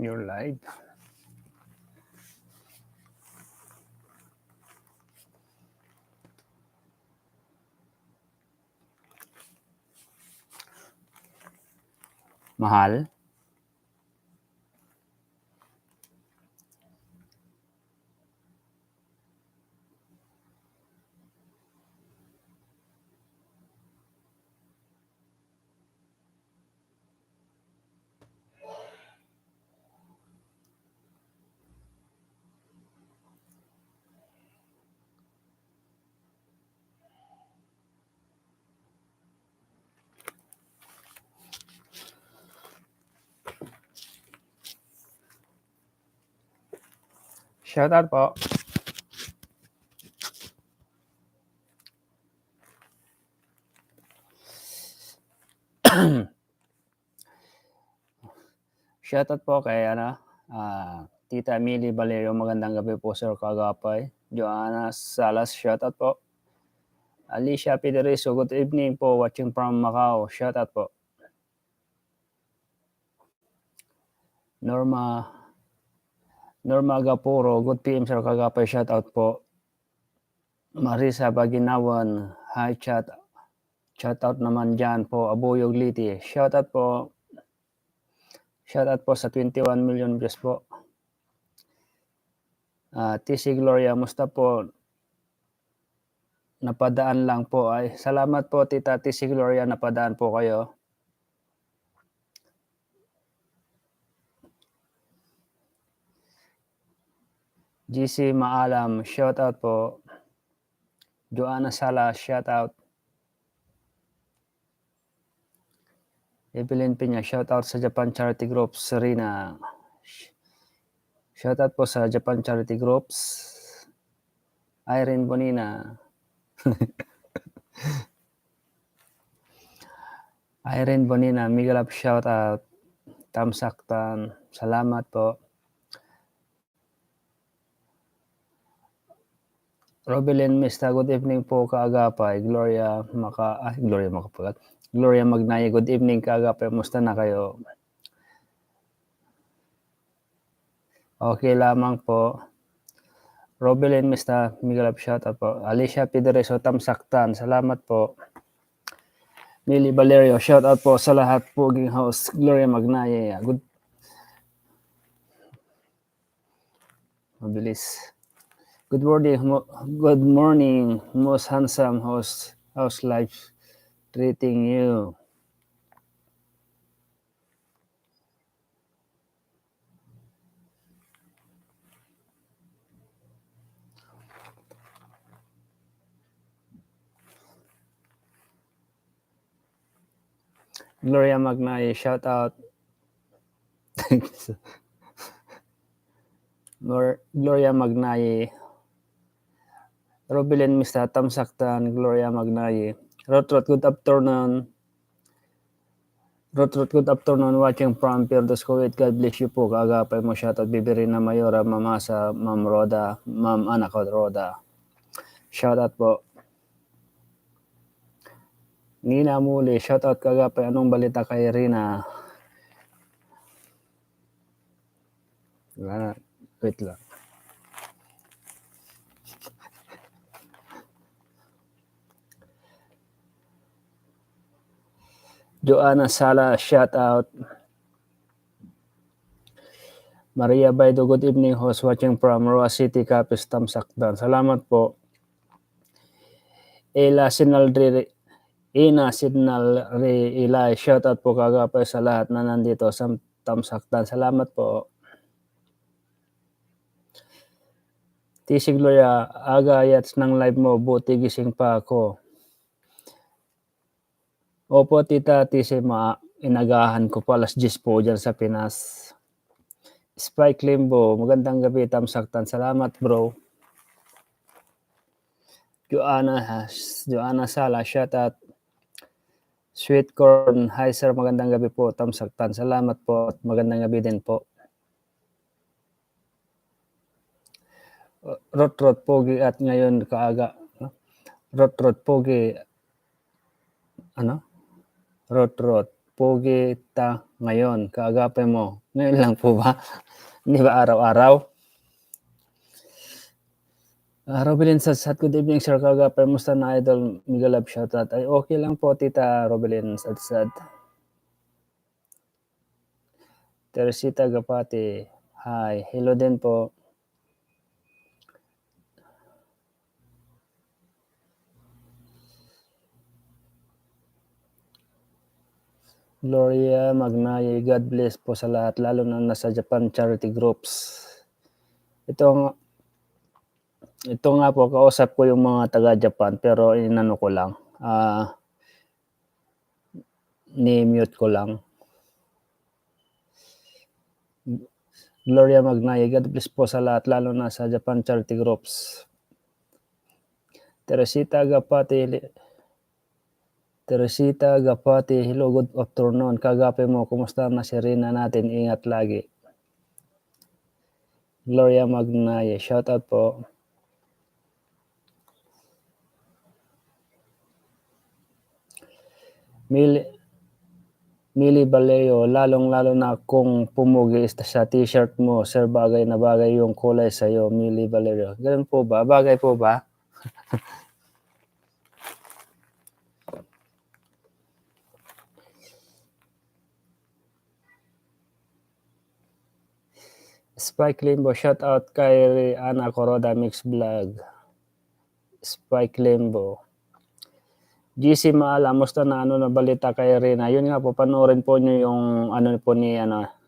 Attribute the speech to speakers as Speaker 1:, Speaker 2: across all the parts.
Speaker 1: You're live. Mahal? Shoutout po. Shoutout po kay Tita Millie Valerio, magandang gabi po Sir Kagapay. Joanna Salas, shoutout po. Alicia Piderizo, good evening po, watching from Macau, shoutout po. Norma Gapuro, good PM Sir Kagapay, shoutout po. Marisa Baginawan, hi chat. Shoutout naman dyan po, Abuyog Liti, shoutout po. Shoutout po sa 21 million views po. TC Gloria, musta po? Napadaan lang po ay. Salamat po Tita TC Gloria, napadaan po kayo. GC Maalam, shoutout po. Joanna Sala, shoutout. Evelyn Piña, shoutout sa Japan Charity Groups. Serena, shoutout po sa Japan Charity Groups. Irene Bonina. Irene Bonina, Miguel up, shoutout. Tamsaktan, salamat po. Robelyn Mista, good evening po kaagapay. Gloria Magnaye, good evening kaagapay. Musta na kayo? Okay lamang po. Robelyn Mista, Miguel up, shoutout po. Alicia Pidereso, Tamsaktan, salamat po. Millie Valerio, shoutout po sa lahat po ging host. Gloria Magnaye, mabilis. Good morning, most handsome host. How's life treating you? Gloria Magnaye, shout out. Gloria Magnaye. Robelyn Mista, Tamsaktan, Gloria Magnaye. Rotrot, good afternoon. Good afternoon, watching from Pirdos, Kuwait. God bless you po. Kaagapay mo, shout out. Biberina Mayora, Mamasa, Ma'am Roda, Ma'am Anako Roda. Shout out po. Nina Muli, shout out kaagapay. Anong balita kay Rina? Wait lang. Joanna Sala, shout out. Maria Baido, good evening host, watching from Roa City, Capiz, Tamsakdan. Salamat po. Ina Signal Ilay, shout out po kagapay sa lahat na nandito sa Tamsakdan. Salamat po. TC Gloria, aga yats ng live mo, buti gising pa ako. Opo Tita TC, inagahan ko pa alas 10 po dyan sa Pinas. Spike Limbo, magandang gabi Tamsakdan. Salamat bro. Joanna Sala, shout out. Sweet Corn, hi sir, magandang gabi po Tamsakdan. Salamat po at magandang gabi din po. Rotrot Pogi at ngayon kaaga. Rotrot Pogi, Rotrot Pogi ta ngayon, kaagapay mo. Ngayon lang po ba? Hindi ba araw-araw? Robilin Sadsad, good evening sir, kaagapay. Musta na idol? Miguel Love shoutout. Ay okay lang po tita Robilin Sadsad. Teresita Gapati, hi. Hello din po. Gloria Magnaye, God bless po sa lahat, lalo na nasa Japan charity groups. Ito nga po, kausap ko yung mga taga-Japan pero inano ko lang, ni-mute ko lang. Gloria Magnaye, God bless po sa lahat, lalo na sa Japan charity groups. Teresita Gapati, hello, good afternoon. Kagape mo, kumusta na si Rina natin? Ingat lagi. Gloria Magnaye, shout out po. Mili Baleo, lalong-lalo na kung pumugi sa t-shirt mo, sir, bagay na bagay yung kulay sa'yo, Mili Baleo. Ganun po ba? Bagay po ba? Spike Limbo, shout out kay Ana Coroda Mix Vlog. Spike Limbo. GC Maala, musta na na balita kay Rina? Yun nga po, panoorin po nyo yung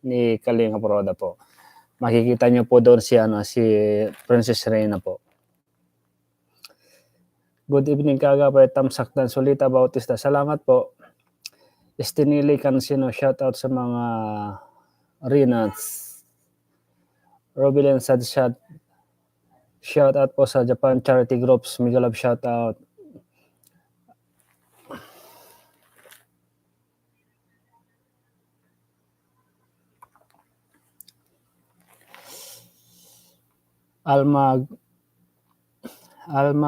Speaker 1: ni Kalinga Coroda po. Makikita nyo po doon si Princess Rina po. Good evening kagapay, Tamsaktan, Solita Bautista. Salamat po. Estinili Cansino, shout out sa mga Rinats. Robilin Sadsad, shout out po sa Japan charity groups. Miguel Love shout out. Alma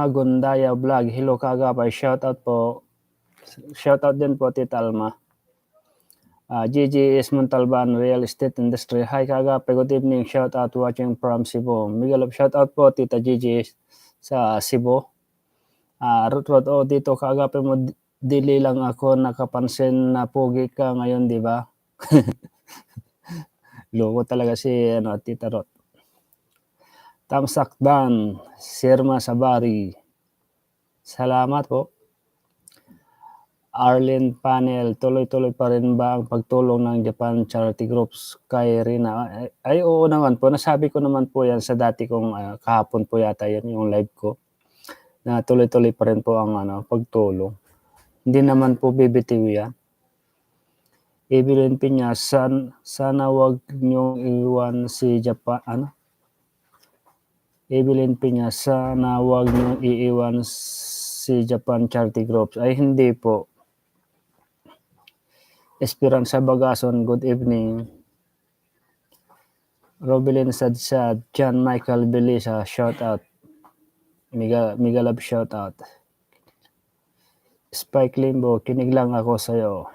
Speaker 1: Gundaya Vlog, hello kagapay, shout out po. Shout out din po Tita Alma. GGS Montalban, Real Estate Industry. Hi kagapay, good evening, shout out watching from Cebu. Miguel Love shout out po Tita GGS sa Cebu. Rod, dito kagapay mo, dili lang ako nakapansin na pogi ka ngayon, di ba? Loko talaga si Tita Rod. Tamsakdan, Sirma Sabari. Salamat po. Arlene Panel, tuloy-tuloy pa rin ba ang pagtulong ng Japan charity groups kay Rina? Ay oo naman po, nasabi ko naman po yan sa dati kong kahapon po yata yan yung live ko, na tuloy-tuloy pa rin po ang pagtulong. Hindi naman po bibitiw yan. Evelyn Piña, sana wag niyong iwan si Japan, Evelyn Piña, sana wag niyong iiwan si Japan charity groups. Ay hindi po. Esperanza Bagason, good evening. Robilin Sadsad, John Michael Belisa, shout out. Miguel Love shout out. Spike Limbo, kinig lang ako sa'yo.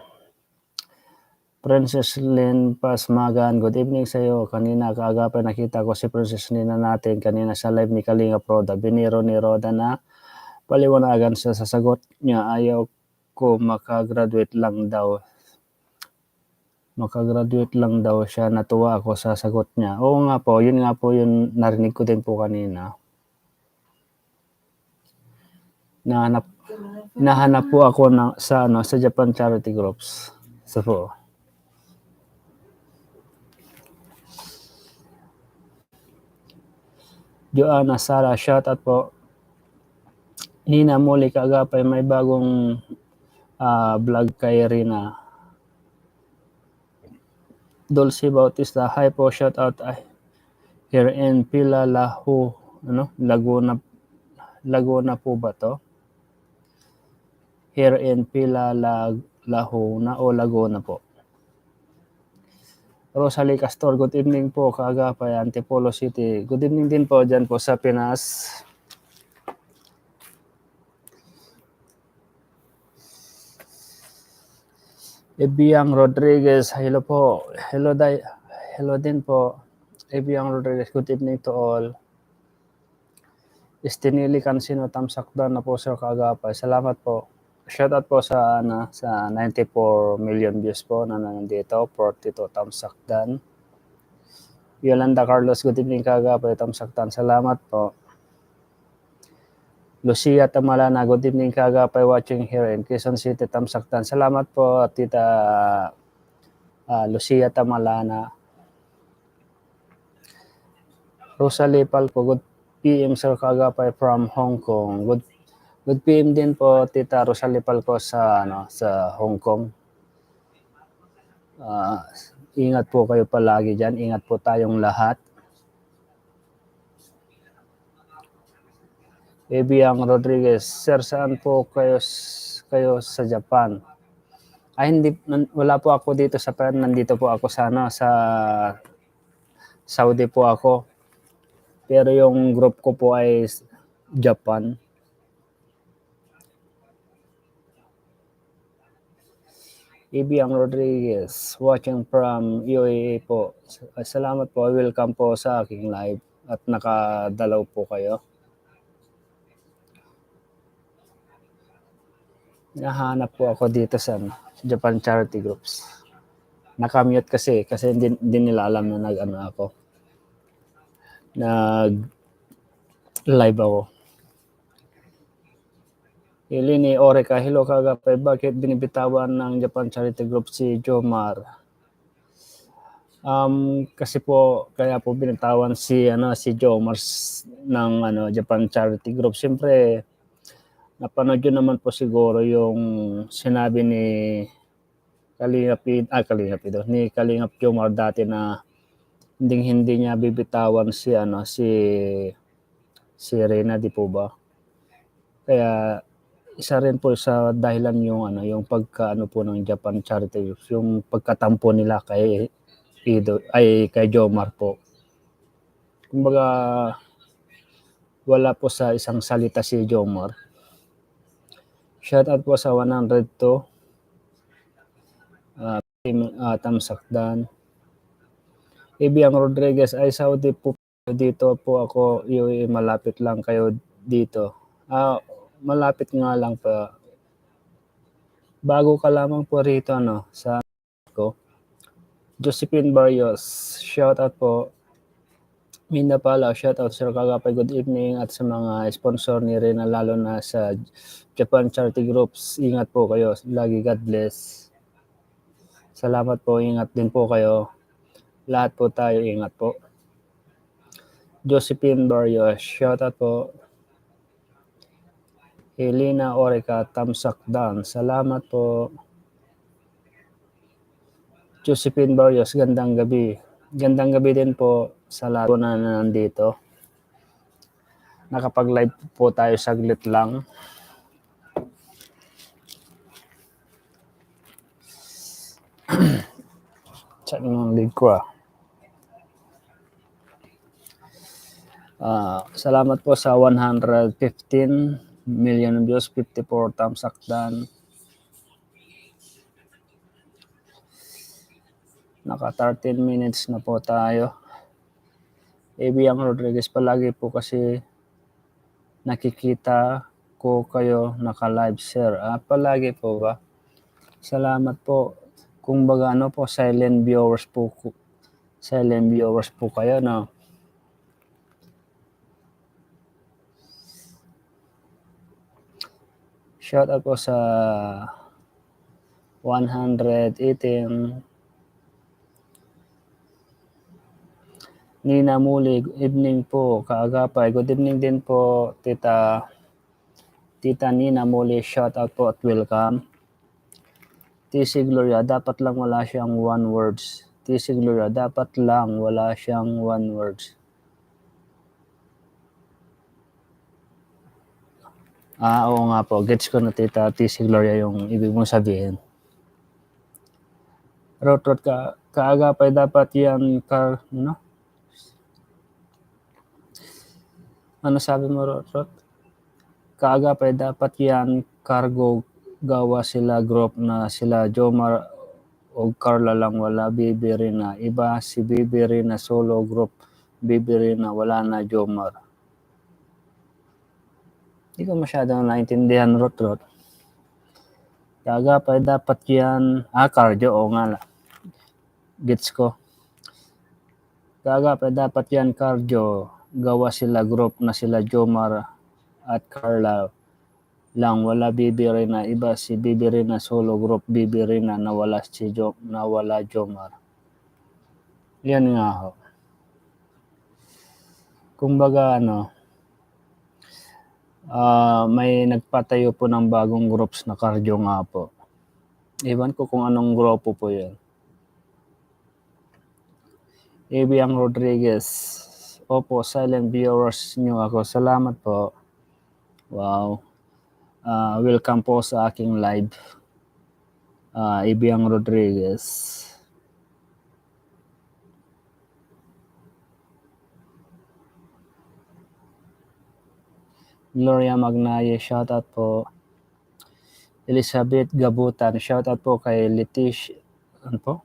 Speaker 1: Princess Lynn Pasmagan, good evening sa'yo. Kanina kaagapay nakita ko si Princess Nina natin kanina sa live ni Kalinga Proda. Biniro ni Roda na paliwanagan sa sasagot niya. Ayaw ko makagraduate lang daw siya. Natuwa ako sa sagot niya. Oo nga po, yun narinig ko din po kanina. Nahanap po ako sa Japan charity groups. So po. Joanna Sara, shout out po. Nina muli kaagapay, may bagong vlog kay Rina. Dulce Bautista, hi po, shout out here in Pilalahu, Laguna po ba to? Here in Pilalahu na o Laguna po. Rosalie Castor, good evening po kaagapay, Antipolo City. Good evening din po dyan po sa Pinas. Ebiang Rodriguez, hello po. Hello din po. Ebiang Rodriguez, good evening to all. Istinili Cansino, tamsakdan na po sir kagapay. Salamat po. Shoutout po sa 94 million views po na nandito. 42 tamsakdan. Yolanda Carlos, good evening kagapay, tamsakdan. Salamat po. Lucia Tamalana, good evening kagapay, watching here in Quezon City, tamsakdan. Salamat po, Tita Lucia Tamalana. Rosalie Palco, good PM Sir Kagapay from Hong Kong. Good PM din po Tita Rosalie Palco sa Hong Kong. Ingat po kayo palagi diyan. Ingat po tayong lahat. Ebiang Rodriguez, Sir, saan po kayo sa Japan? Hindi, wala po ako dito sa Japan. Nandito po ako sa Saudi po ako. Pero yung group ko po ay Japan. Ebiang Rodriguez, watching from UAE po. Salamat po, welcome po sa aking live at nakadalaw po kayo. Nahanap po ako dito sa Japan Charity Groups. Nakamute kasi hindi nila alam na nag-live ako. Ilini Oreka, hello kagapay, bakit binibitawan ng Japan Charity Group si Jomar? Kasi po kaya po binitawan si Jomar ng Japan Charity Group. Siyempre napanood yun naman po siguro yung sinabi ni Kalingap Jomar dati na hindi niya bibitawan si Reyna, di po ba? Kaya isa rin po sa dahilan yung pagkaano po ng Japan Charity Group, yung pagkatampo nila kay Jomar po. Kumbaga wala po sa isang salita si Jomar. Shoutout po sa 102 tamsakdan. Ebiang Rodriguez, ay Saudi po dito po ako, UAE, malapit lang kayo dito. Malapit nga lang pa. Bago ka lamang po rito sa ko. Josephine Barrios, shoutout po. Minda pala, shoutout Sir Kagapay, good evening, at sa mga sponsor ni Reyna, lalo na sa Japan Charity Groups. Ingat po kayo. Lagi, God bless. Salamat po. Ingat din po kayo. Lahat po tayo, ingat po. Josephine Barrios, shoutout po. Helena Oreka, tamsakdan. Salamat po. Josephine Barrios, gandang gabi. Gandang gabi din po sa lahat po na nandito. Nakapag-live po tayo saglit lang. Saan yung lead ko salamat po sa 115 million views, 54 tamsakdan. Naka 13 minutes na po tayo. Ebiang Rodriguez, palagi po kasi nakikita ko kayo naka-live, sir. Palagi po ba? Salamat po. Kung baga po, silent viewers po kayo, no? Shout out po sa 118 Nina Muli, good evening po, kaagapay. Good evening din po, Tita Nina Muli, shout out po at welcome. TC Gloria, dapat lang wala siyang one words. TC Gloria, dapat lang wala siyang one words. Oo nga po, gets ko na Tita TC Gloria yung ibig mong sabihin. Rot kaagapay, dapat yan ano sabi mo, Rot? Kaagapay, dapat yan cargo gawa sila group na sila Jomar o Carla lang wala, Bibi Rina. Iba si Bibi Rina solo group, Bibi Rina wala na Jomar. Hindi ko masyadong naintindihan, Rot. Kagapay dapat yan, cardio, o nga, gets ko. Kagapay dapat yan, cardio, gawa sila group na sila Jomar at Carla lang wala Bibi Rina. Iba si Bibi Rina solo group, Bibi Rina nawala Jomar. Yan nga ho. Kumbaga may nagpatayo po ng bagong groups na cardio nga po. Iwan ko kung anong grupo po yun. Ibiang Rodriguez. Opo, silent viewers nyo ako. Salamat po. Wow. Welcome po sa aking live. Ibiang Rodriguez. Gloria Magnaye, shoutout po. Elizabeth Gabutan, shoutout po kay Leticia. Ano po?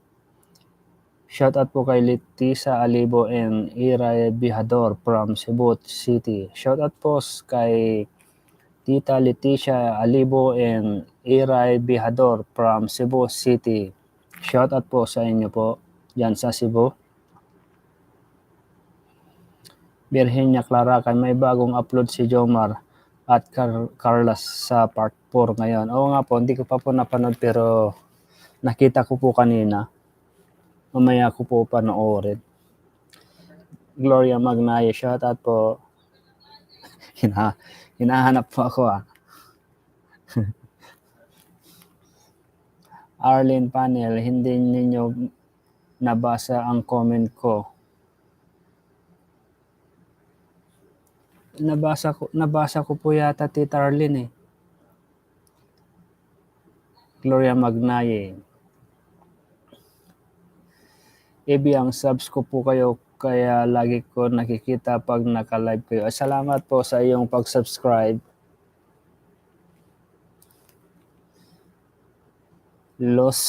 Speaker 1: Shoutout po kay Letisa Alibo and Ira Bihador from Cebu City. Shoutout po kay Tita Leticia Alibo and Ira Bihador from Cebu City. Shoutout po sa inyo po dyan sa Cebu. Virginia Clara, kay may bagong upload si Jomar at Carlos sa part 4 ngayon. Oo nga po, hindi ko pa po napanood pero nakita ko po kanina. Mamaya ko po panoorin. Gloria Magnaye, shoutout po. Hinahanap po ako Arlene Panel, hindi ninyo nabasa ang comment ko. Nabasa ko po yata, Tita Arlene Gloria Magnaye. Ang subs ko po kayo kaya lagi ko nakikita pag naka-live kayo. Salamat po sa iyong pag-subscribe. Los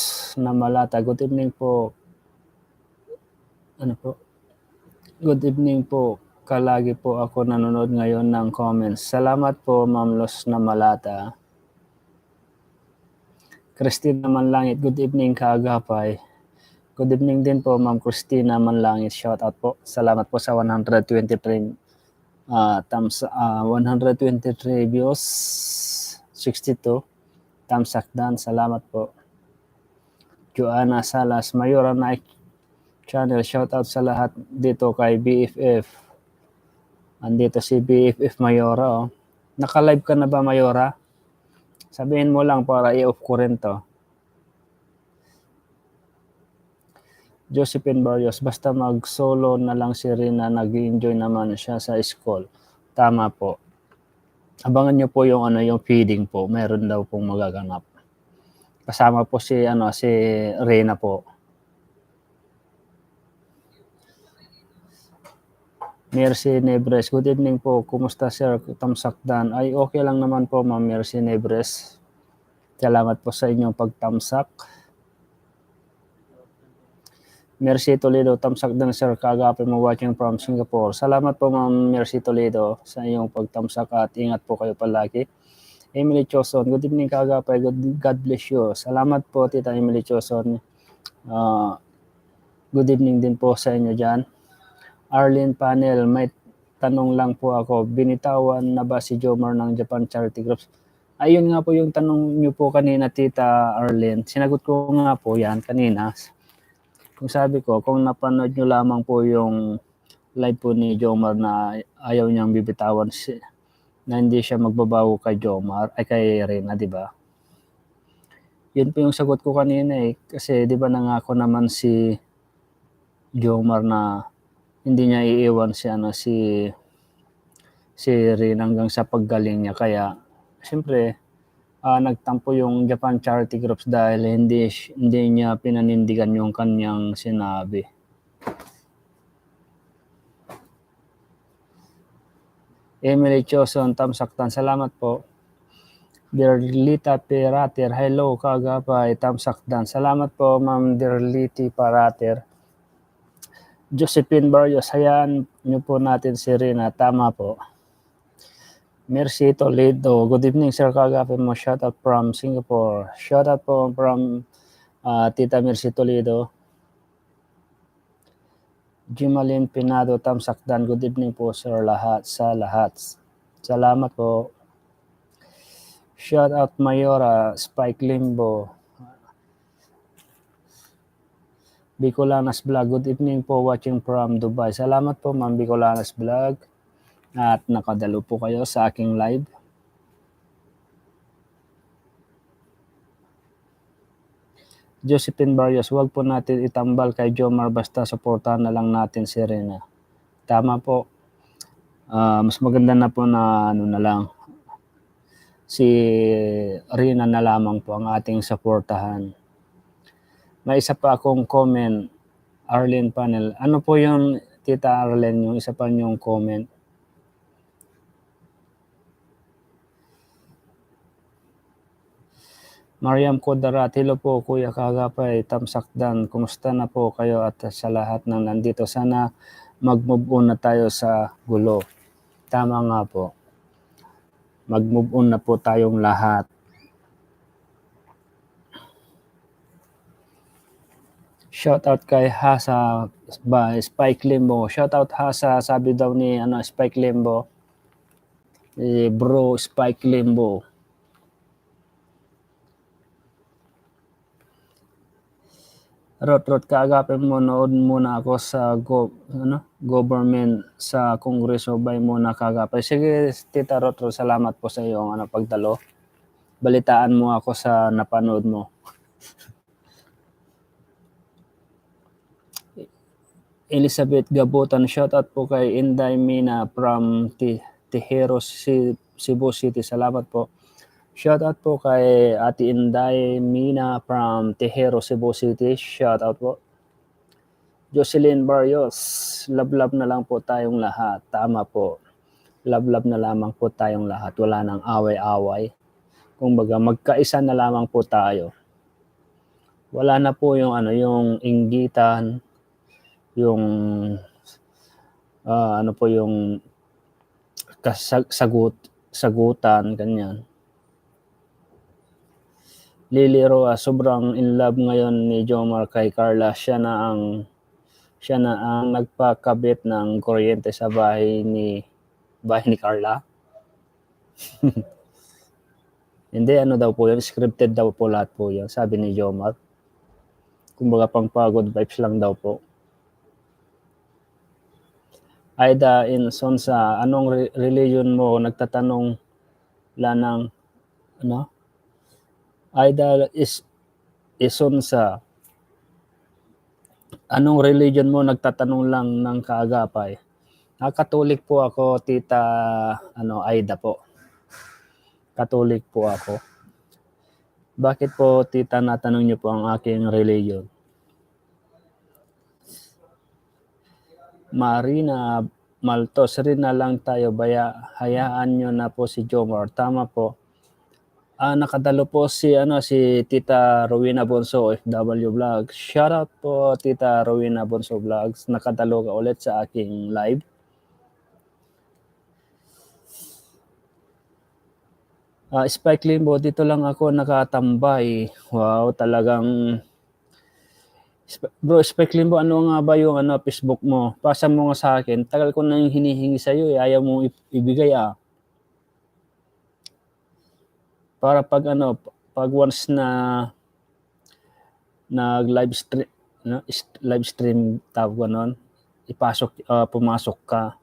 Speaker 1: na Malata, good evening po. Good evening po. Kalagi po ako nanonood ngayon ng comments. Salamat po, Ma'am Los na Malata. Christina Manlangit, good evening Kaagapay. Good evening din po, Ma'am Christina Manlangit. Shout out po. Salamat po sa 123 views, 62 thumbs up dan. Salamat po. Joanna Salas, Mayora Nike Channel. Shout out sa lahat dito kay BFF. Andito si BFF Mayora. Naka-live ka na ba, Mayora? Sabihin mo lang para i-off ko rin to. Josephine Barrios, basta mag-solo na lang si Rina, nag-enjoy naman siya sa school. Tama po. Abangan nyo po yung feeding po. Meron daw pong magaganap. Kasama po si Rina po. Mercy Nebres, good evening po. Kumusta sir? Tamsakdan. Ay okay lang naman po, Ma'am Mercy Nebres. Salamat po sa inyong pagtamsak. Mercy Toledo, tamsakdan sir. Kagapay mo watching from Singapore. Salamat po, Ma'am Mercy Toledo, sa inyong pagtamsak at ingat po kayo palagi. Emily Choson, good evening Kagapay. God bless you. Salamat po, Tita Emily Choson. Good evening din po sa inyo dyan. Arlene Panel, may tanong lang po ako. Binitawan na ba si Jomar ng Japan Charity Groups? Ayun nga po yung tanong nyo po kanina, Tita Arlene. Sinagot ko nga po yan kanina. Kung sabi ko, kung napanood nyo lamang po yung live po ni Jomar na ayaw niyang bibitawan na hindi siya magbabago kay Jomar, ay kay Rina, di ba? Yun po yung sagot ko kanina Kasi di ba nangako naman si Jomar na hindi niya iiwan si Rina hanggang sa paggaling niya. Kaya, siyempre, nagtampo yung Japan Charity Groups dahil hindi niya pinanindigan yung kanyang sinabi. Emily Choson, tamsaktan. Salamat po. Dirlita Perater, hello kagapay, tamsakdan. Salamat po Ma'am Dirliti Parater. Josephine Barrios, hayaan niyo po natin si Rina, tama po. Mercy Toledo, good evening sir, kagapay mo, shout out from Singapore. Shout out po from Tita Mercy Toledo. Jimalin Pinado, tamsakdan, good evening po sir sa lahat. Salamat po. Shout out Mayora, Spike Limbo, Bicolanas Vlog, good evening po, watching from Dubai. Salamat po Ma'am Bicolanas Vlog at nakadalo po kayo sa aking live. Josephine Barrios, wag po natin itambal kay Jomar, basta suportahan na lang natin si Rina. Tama po. Mas maganda na po na ano na lang, si Rina na lamang po ang ating suportahan. May isa pa akong comment, Arlene Panel. Ano po yung Tita Arlene, yung isa pa yung comment? Mariam Kodarat, hello po Kuya Kagapay, tamsakdan, kumusta na po kayo at sa lahat ng nandito? Sana mag-move on na tayo sa gulo. Tama nga po. Mag-move on na po tayong lahat. Shout out kay Hasa by Spike Limbo. Shout out Hasa, sabi daw ni Spike Limbo. Bro Spike Limbo. Rot, kaagapin mo, nood muna ako sa government sa Kongreso, bay muna kagapay. Sige, Tita Rot, salamat po sa iyong pagdalo. Balitaan mo ako sa napanood mo. Elizabeth Gabutan, shout out po kay Inday Mina from Tejeros, Cebu City. Salamat po. Shout out po kay Ate Inday Mina from Tejero, Cebu City. Shout out po. Jocelyn Barrios, love na lang po tayong lahat. Tama po. Love na lamang po tayong lahat. Wala nang away-away. Kumbaga, magkaisa na lamang po tayo. Wala na po yung yung inggitan, yung yung sagutan, ganyan. Lily Roa, sobrang in love ngayon ni Jomar kay Carla. Siya na ang nagpakabit ng kuryente sa bahay ni Carla. Hindi, daw po yun, scripted daw po lahat po yun, sabi ni Jomar. Kumbaga pang pagod vibes lang daw po. Aida in Sonsa, anong religion mo? Nagtatanong lanang Aida is Sonsa, anong religion mo? Nagtatanong lang ng kaagapay. Katolik po ako, Tita Aida po. Katolik po ako. Bakit po, Tita, natanong niyo po ang aking religion? Marina Maltos, rin na lang tayo, hayaan nyo na po si Jomar. Tama po. Nakadalo po si Tita Rowena Bonso, FW Vlogs. Shout out po Tita Rowena Bonso Vlogs. Nakadalo ka ulit sa aking live. Spike Limbo, dito lang ako nakatambay. Wow, talagang Bro, Spike Limbo, ano nga ba yung Facebook mo? Pasa mo nga sa akin. Tagal ko nang hinihingi sa iyo, ayaw mo ibigay Para pag once na live stream tawag ganon, pumasok ka.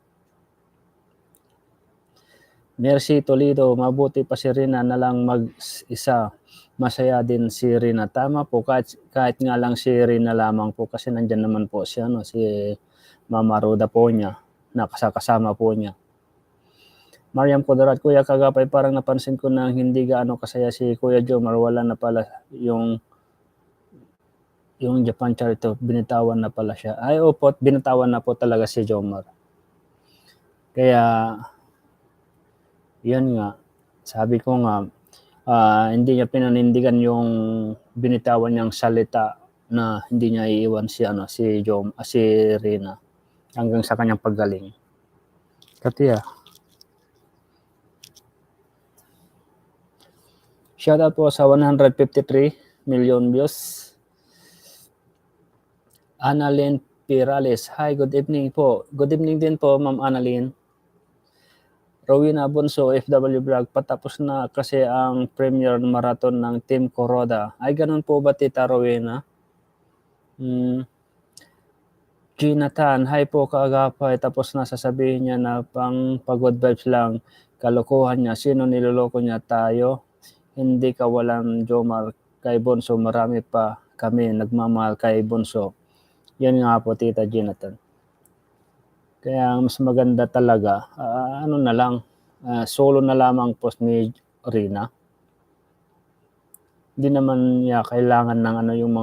Speaker 1: Mercy Toledo, mabuti pa si Rina na lang mag-isa. Masaya din si Rina. Tama po, kahit nga lang si Rina lamang po, kasi nandyan naman po si Mama Roda po niya, nakasama po niya. Mariam Kodarat, Kuya Kagapay, parang napansin ko na hindi gaano kasaya si Kuya Jomar. Wala na pala yung Japan Charito, binitawan na pala siya. Ay, opo, binitawan na po talaga si Jomar. Kaya, yan nga, sabi ko nga, Hindi niya pinanindigan yung binitawan niyang salita na hindi niya iiwan si Rina hanggang sa kanyang paggaling. Katiya. Shoutout po sa 153 million views. Annalyn Pirales. Hi, good evening po. Good evening din po, Ma'am Annalyn. Rowena Bonso, FW Vlog, patapos na kasi ang premier marathon ng Team Kuroda. Ay, ganun po ba, Tita Rowena? Jonathan, hi po kaagapay, tapos na sasabihin niya na pang pagod vibes lang. Kalokohan niya, sino niloloko niya? Tayo? Hindi ka walang Jomar kay Bonso, marami pa kami nagmamahal kay Bonso. Yan nga po, Tita Jonathan. Kaya mas maganda talaga, solo na lamang po ni Rina. Hindi naman niya kailangan ng yung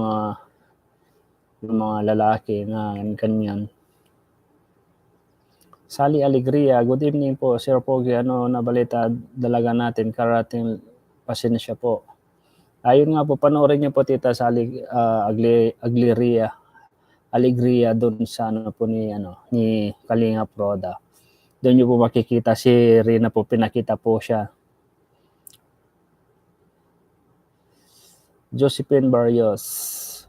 Speaker 1: mga lalaki na ganyan. Sally Alegria, good evening po, Sir Pogi. Ano na balita dalaga natin? Karating pasensya po. Ayun nga po, panoorin niyo po, Tita Sally Alegria doon sa po ni Kalinga Proda. Doon niyo po makikita si Rina po, pinakita po siya. Josephine Barrios,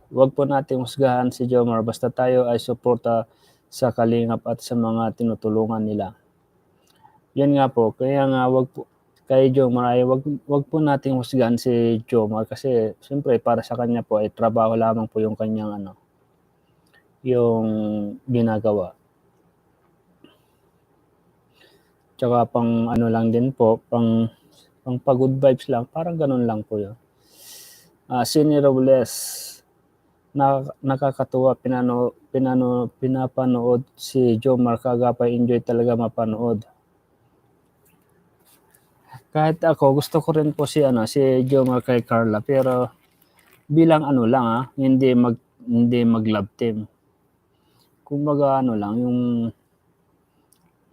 Speaker 1: wag po nating husgahan si Jomar, basta tayo ay suporta sa Kalingap at sa mga tinutulungan nila. Yan nga po, kaya nga wag po kay Jomar ay wag po nating husgahan si Jomar kasi siyempre para sa kanya po ay trabaho lamang po yung kanyang yung ginagawa. Tsaka pang lang din po, pang pagod vibes lang, parang ganun lang po yun. Sini Robles, nakakatuwa, pinapanood si Jomar Kagapay, enjoy talaga mapanood. Kahit ako, gusto ko rin po si Jomar kay Carla, pero bilang hindi mag love team. Kumbaga lang, yung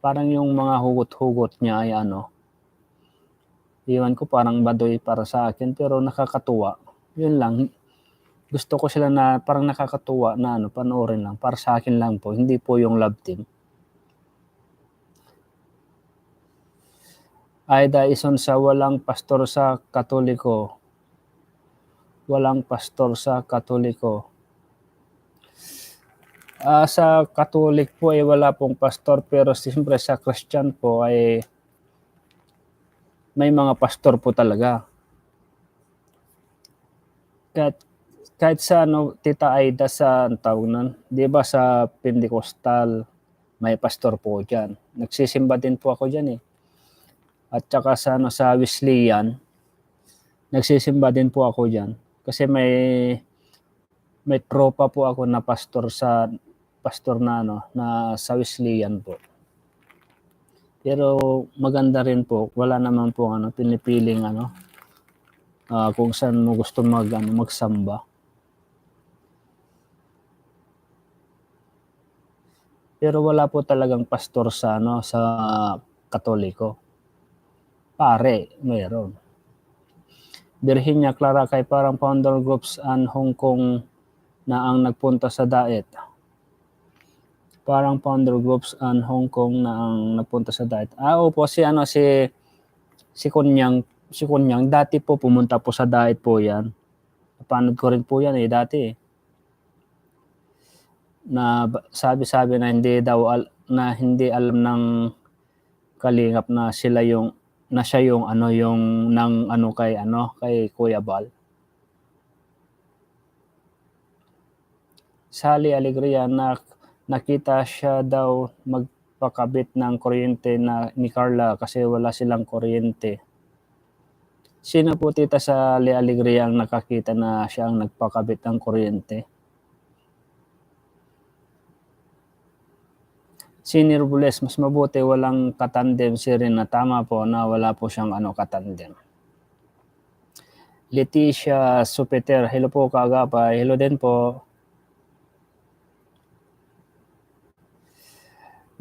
Speaker 1: parang yung mga hugot-hugot niya ay iwan ko parang baduy para sa akin, pero nakakatuwa. Yun lang. Gusto ko sila na parang nakakatuwa na panoorin lang. Para sa akin lang po, hindi po yung love team. Aida Ison sa walang pastor sa Katoliko. Walang pastor sa Katoliko. Sa Catholic po ay wala pong pastor, pero siyempre sa Christian po ay may mga pastor po talaga. Kahit sa Tita Aida sa tawag nun, 'di ba sa Pentecostal may pastor po diyan. Nagsisimba din po ako diyan eh. At saka sa sa Wesleyan, nagsisimba din po ako diyan kasi may tropa po ako na pastor na na sa Wesleyan po. Pero maganda rin po, wala naman po pinipiling kung saan mo gusto magsamba. Pero wala po talagang pastor sa sa Katoliko. Pare, meron. Virginia Clara kay parang founder groups and Hong Kong na ang nagpunta sa Daet. Parang founder groups and Hong Kong na ang nagpunta sa Daet. Opo, si Kunyang dati po pumunta po sa Daet po yan. Napanood ko rin po yan dati na sabi na hindi alam ng Kalingap na siya yung kay Kuya Bal. Sally Alegria na nakita siya daw magpakabit ng kuryente ni Carla kasi wala silang kuryente. Sino po, Tita Sally Alegria ang nakakita na siya ang nagpakabit ng kuryente? Senior Bules, mas mabuti walang katandem si Rina. Tama po na wala po siyang katandem. Leticia Supeter, hello po kaagapay. Hello din po.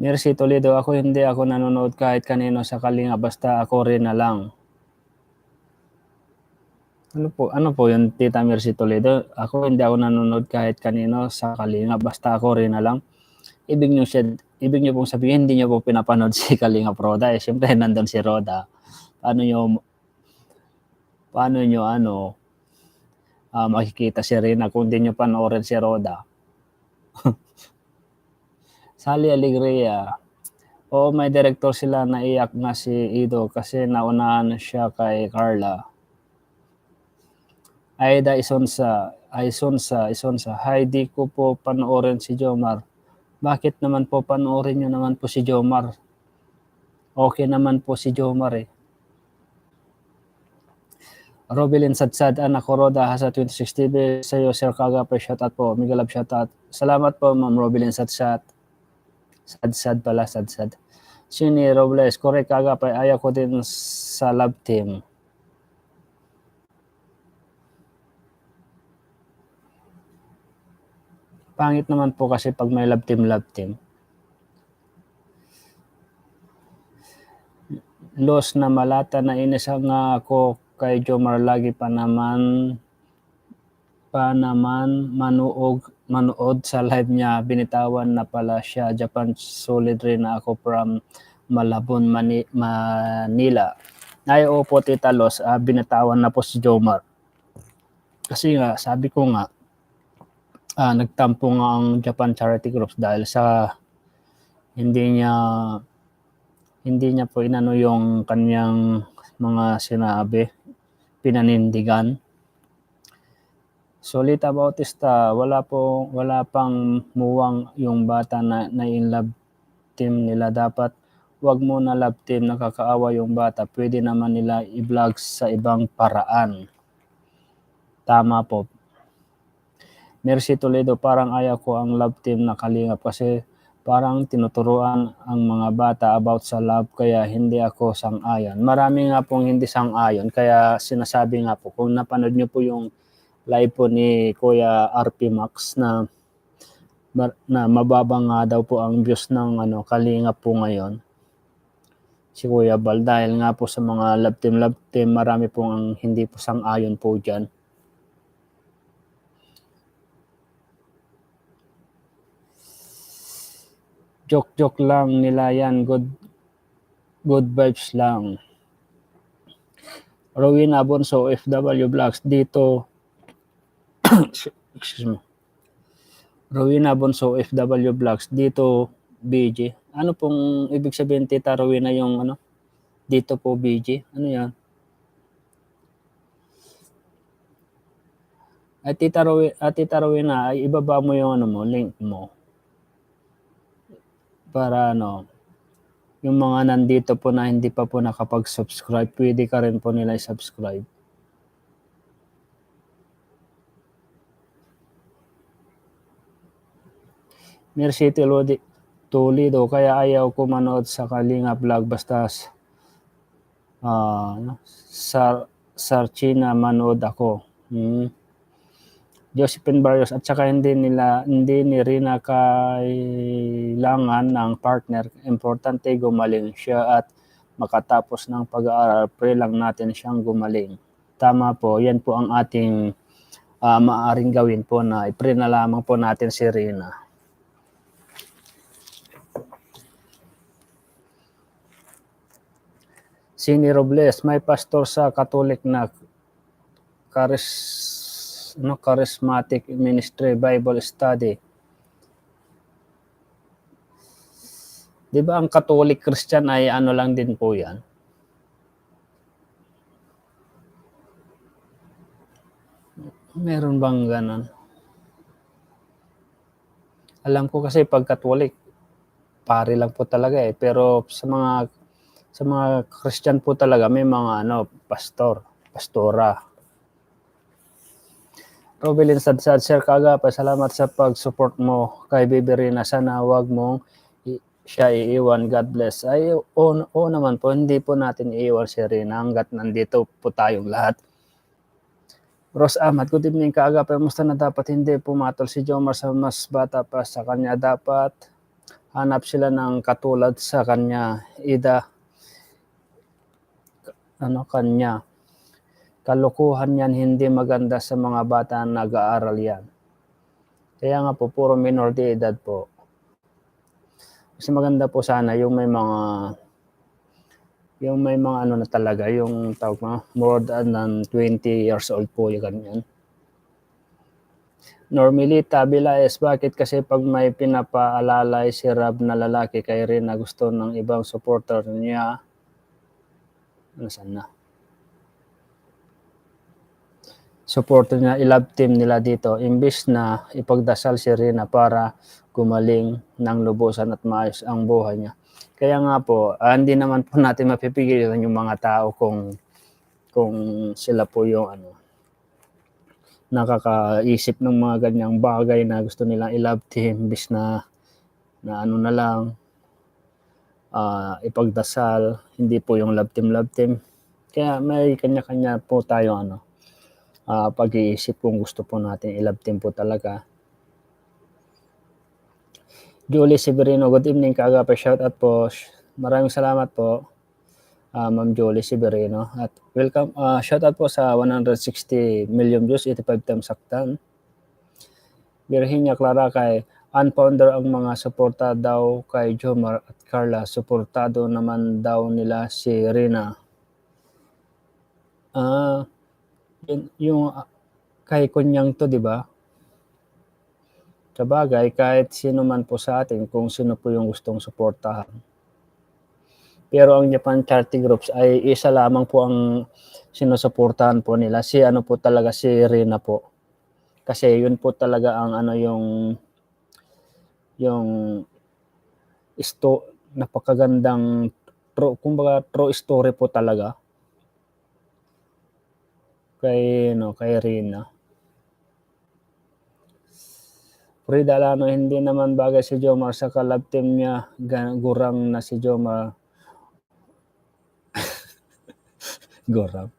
Speaker 1: Mercy Toledo, hindi ako nanonood kahit kanino sa Kalinga, basta ako rin na lang. Ano po yun, Tita Mercy Toledo? Hindi ako nanonood kahit kanino sa Kalinga, basta ako rin na lang. Ibig niyo pong sabihin, hindi niyo po pinapanood si Kalingap Roda. Siyempre, nandun si Roda. Paano niyo makikita si Rina kung di niyo panoorin si Roda? Sally Alegria. Oo, may director sila, naiyak nga si Ido kasi naunahan siya kay Carla. Aida Isonsa. Hi, di ko po panoorin si Jomar. Bakit naman po panoorin niyo naman po si Jomar? Okay naman po si Jomar eh. Robelin Sadsad, anak ko Roda, Hasa 26 TV, sa'yo Sir Kagapay, shoutout po, Migalab shoutout. Salamat po Ma'am Robelin Sadsad. Sadsad. Sini Robles, correct Kagapay, ayaw ko din sa love team. Pangit naman po kasi pag may love team. Los na malata na inis nga ako kay Jomar, lagi pa naman manood sa live niya, binitawan na pala siya. Japan, solid rin na ako from Malabon, Manila. Ay, opo Tita Los, binitawan na po si Jomar. Kasi nga, sabi ko nga, nagtampo nga ang Japan Charity Groups dahil sa hindi niya po inano yung kanyang mga sinabi, pinanindigan. Solita Bautista, wala pang muwang yung bata na in love team nila. Dapat wag mo na love team, nakakaawa yung bata. Pwede naman nila i-vlog sa ibang paraan. Tama po. Mercy Toledo, parang ayaw ko ang love team na Kalingap kasi parang tinuturuan ang mga bata about sa love, kaya hindi ako sang-ayon. Marami nga pong hindi sang-ayon, kaya sinasabi nga po, kung napanood nyo po yung live po ni Kuya RP Max na mababa nga daw po ang views ng Kalingap po ngayon, si Kuya Bal, dahil nga po sa mga love team, marami pong ang hindi po sang-ayon po dyan. Joke lang nila yan, good vibes lang. Rowena Bonso, FW Vlogs dito. Excuse me. Rowena Bonso, FW Vlogs dito, BG. Ano pong ibig sabihin, Tita Rowena, yung dito po BG? Ano yan? At Tita Rowena, ay ibaba mo yung link mo. Para yung mga nandito po na hindi pa po nakapag-subscribe, pwede ka rin po nila i-subscribe. Mercy Toledo, kaya ayaw ko manood sa Kalinga Vlog, basta sa China manood ako. Josephine Barrios, at saka hindi ni Rina kailangan ng partner. Importante gumaling siya at makatapos ng pag-aaral. Pray lang natin siyang gumaling. Tama po, yan po ang ating maaaring gawin po, na i-pray na lamang po natin si Rina. Sini Robles, may pastor sa Catholic na charismatic ministry, Bible study. Di ba ang Catholic Christian ay lang din po yan? Meron bang ganon? Alam ko kasi pag Catholic, pare lang po talaga eh. Pero sa mga Christian po talaga, may mga pastora. Robelin Sadsad, Sir Kagapay, salamat sa pag-support mo kay Bibi Rina. Sana wag mong siya iiwan. God bless. Ay, oo naman po, hindi po natin iiwan si Rina hanggat nandito po tayong lahat. Rose Ahmad, good evening Kagapay. Musta na dapat hindi pumatol si Jomar sa mas bata pa sa kanya? Dapat hanap sila ng katulad sa kanya. Kanya. Kalokohan yan, hindi maganda sa mga bata na nag-aaral yan. Kaya nga po, puro minor de edad po. Mas maganda po sana yung may mga ano na talaga, yung tawag mo, more than 20 years old po yung ganyan. Normalita Villaes, bakit kasi pag may pinapaalalay si Rab na lalaki kay Rin na gusto ng ibang supporter niya, nasan na? Supporter niya, i-love team nila dito, imbis na ipagdasal si Rina para gumaling ng lubusan at maayos ang buhay niya. Kaya nga po, hindi naman po natin mapipigilan yung mga tao kung sila po yung nakakaisip ng mga ganyang bagay na gusto nilang i-love team imbis na ano na lang, ipagdasal, hindi po yung love team. Kaya may kanya-kanya po tayo pag-iisip kung gusto po natin i-love team po talaga. Julie Severino, good evening kaagapay, shout out po. Maraming salamat po, Ma'am Julie Severino. At welcome, shout out po sa 160 million views, 85 times saktan. Virginia Clara kay unfounder ang mga suporta daw kay Jomar at Carla. Suportado naman daw nila si Rina. Yung kay Kunyang to, di ba? Sabagay, kahit sino man po sa atin, kung sino po yung gustong suportahan. Pero ang Japan Charity Groups ay isa lamang po ang sinusuportahan po nila. Si po talaga, si Rina po. Kasi yun po talaga ang yung napakagandang true story po talaga kay Rina. Frida Alano, hindi naman bagay si Jomar sa kalab team niya, gurang na si Jomar. Gurang.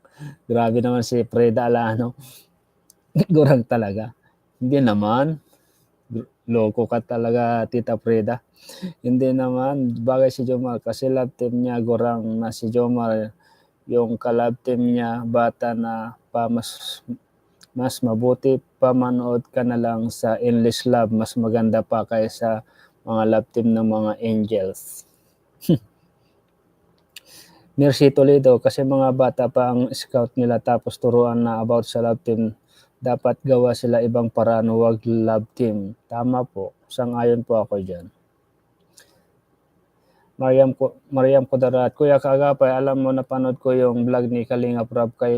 Speaker 1: Grabe naman si Frida Alano. Gurang talaga. Hindi naman. Loko ka talaga, Tita Frida. Hindi naman bagay si Jomar kasi love team niya, gurang na si Jomar. Yung kalab team niya, bata na pa, mas mabuti pa manood ka na lang sa Endless Love. Mas maganda pa kaysa mga love team ng mga Angels. Mercy Toledo, kasi mga bata pa ang scout nila tapos turuan na about sa love team. Dapat gawa sila ibang paraan, huwag love team. Tama po, sang-ayon po ako dyan. Mariam Kudarat, Kuya Kaagapay, alam mo, napanood ko yung vlog ni Kalinga Prab kay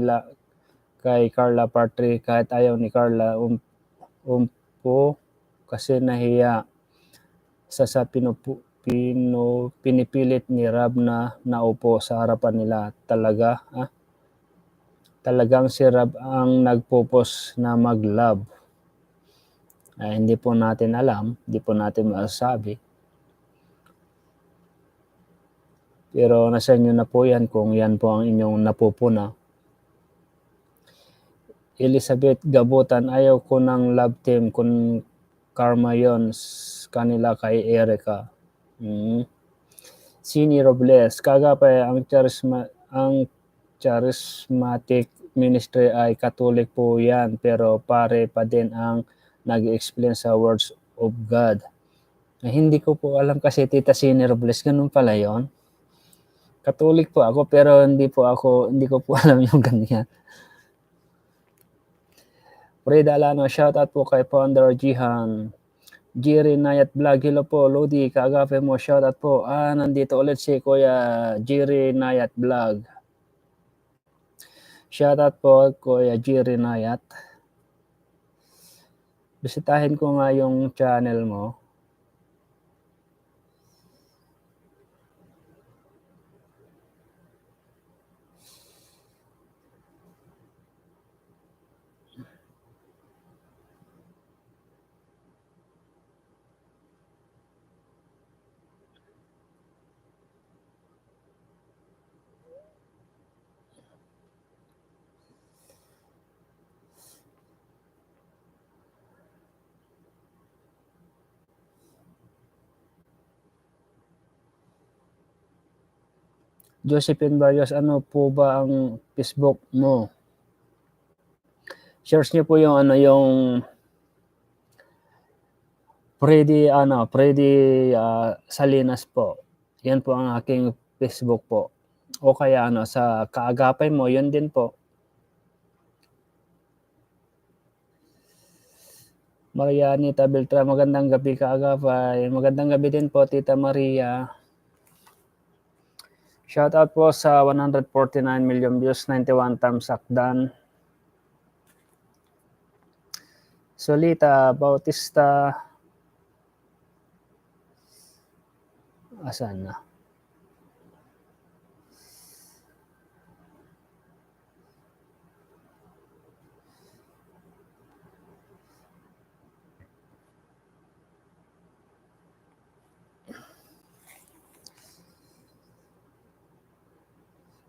Speaker 1: Carla Part 3, kahit ayaw ni Carla, po kasi nahiya sa pinipilit ni Rab na naupo sa harapan nila. Talagang si Rab ang nagpupos na mag-love. Hindi po natin alam, hindi po natin masasabi. Pero nasa inyo na po yan kung yan po ang inyong napupuna. Elizabeth Gabutan, ayaw ko ng love team kung karma yon kanila kay Erica. Sini Robles, Kaagapay, ang charismatic ministry ay Catholic po yan, pero pare pa din ang nag-explain sa words of God. Hindi ko po alam kasi, Tita Sini Robles, ganun pala yon. Catholic po ako pero hindi ko po alam yung ganyan. Frida Alano, shout out po kay Founder Jihan. Jerry Nayat Vlog, hello po. Lodi, kaagape mo, shout out po. Nandito ulit si Kuya Jerry Nayat Vlog. Shout out po Kuya Jerry Nayat. Bisitahin ko nga yung channel mo. Josephine Barrios, ano po ba ang Facebook mo? Search niyo po yung Freddy Salinas po. Yan po ang aking Facebook po. O kaya sa Kaagapay mo, yun din po. Maria Anita Beltran, magandang gabi Kaagapay. Magandang gabi din po Tita Maria. Shout out po sa 149 million views, 91 thumbs up done. Solita Bautista. Asan na?